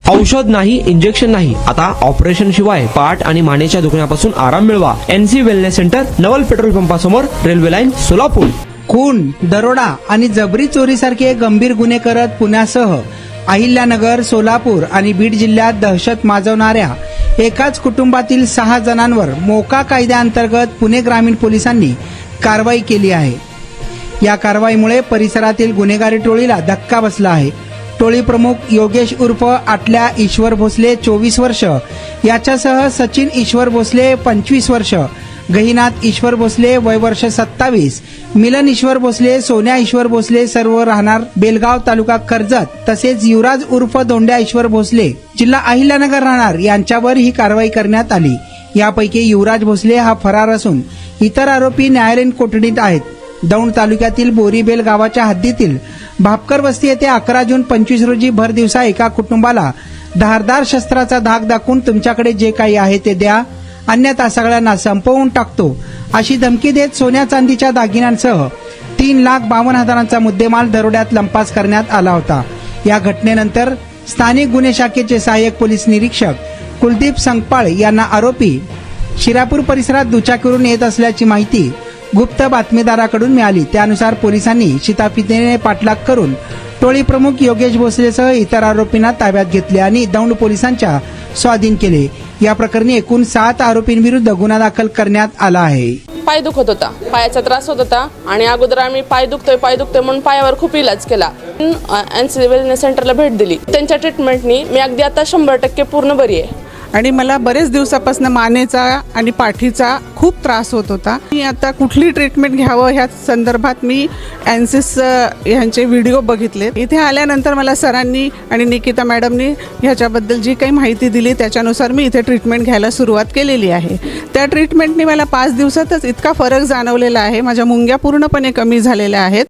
औषध नाही, इंजेक्शन नाही, आता ऑपरेशन शिवाय पाठ आणि मानेच्या दुखण्यापासून आराम मिळवा. NC वेलनेस सेंटर, नवल पेट्रोल पंपासमोर, रेल्वे लाईन, सोलापूर. खून, दरोडा आणि जबरी चोरीसारखे गंभीर गुन्हे करत पुण्यासह अहिल्यानगर, सोलापूर आणि बीड जिल्ह्यात दहशत माजवणाऱ्या एकाच कुटुंबातील 6 जणांवर मोका कायद्याअंतर्गत पुणे ग्रामीण पोलिसांनी कारवाई केली आहे. या कारवाईमुळे परिसरातील गुन्हेगारी टोळीला धक्का बसला आहे. टोळी प्रमुख योगेश उर्फ आटल्या ईश्वर भोसले 24 वर्ष याच्यासह सचिन ईश्वर भोसले 25 वर्ष, गहिनाथ ईश्वर भोसले वय वर्ष 27, मिलन ईश्वर भोसले, सोन्या ईश्वर भोसले सर्व राहणार बेलगाव तालुका कर्जत, तसेच युवराज उर्फ धोंड्या ईश्वर भोसले जिल्हा अहिल्यानगर राहणार यांच्यावर ही कारवाई करण्यात आली. यापैकी युवराज भोसले हा फरार असून इतर आरोपी न्यायालयीन कोठडीत आहेत. दौंड तालुक्यातील बोरीबेल गावाच्या हद्दीतील भापकर वस्ती येथे 11 जून 25 रोजी भर दिवसा एका कुटुंबाला धारदार शस्त्राचा धाक दाखवून तुमच्याकडे जे काही आहे ते द्या, अन्यथा सगळ्यांना संपवून टाकतो अशी धमकी देत सोन्या चांदीच्या दागिन्यांसह 3,52,000चा मुद्देमाल दरोड्यात लंपास करण्यात आला होता. या घटनेनंतर स्थानिक गुन्हे शाखेचे सहाय्यक पोलीस निरीक्षक कुलदीप संगपाळ यांना आरोपी शिरापूर परिसरात दुचाकीवरून येत असल्याची माहिती गुप्त बातमीदाराकडून मिळाली. त्यानुसार पोलिसांनी शिताफीतीने पाठलाग करून टोळी प्रमुख योगेश भोसलेसह इतर आरोपींना ताब्यात घेतले आणि दौंड पोलिसांच्या स्वाधीन केले. या प्रकरणी एकूण 7 आरोपींविरुद्ध गुन्हा दाखल करण्यात आला आहे. पाय दुखत होता, पायाचा त्रास होत होता आणि अगोदर आम्ही पाय दुखतोय म्हणून पायावर खूप इलाज केला. NC वेलनेस सेंटरला भेट दिली. त्यांच्या ट्रीटमेंटनी मी अगदी आता 100% पूर्ण बरी आहे. आणि मला बरेच दिवसापासून मानेचा आणि पाठीचा खूप त्रास होत होता. मी आता कुठली ट्रीटमेंट घ्यावं ह्या संदर्भात मी एनसिस ह्यांचे व्हिडिओ बघितले. इथे आल्यानंतर मला सरांनी आणि निकिता मॅडमनी ह्याच्याबद्दल जी काही माहिती दिली त्याच्यानुसार मी इथे ट्रीटमेंट घ्यायला सुरुवात केलेली आहे. त्या ट्रीटमेंटनी मला 5 दिवसातच इतका फरक जाणवलेला आहे. माझ्या मुंग्या पूर्णपणे कमी झालेल्या आहेत.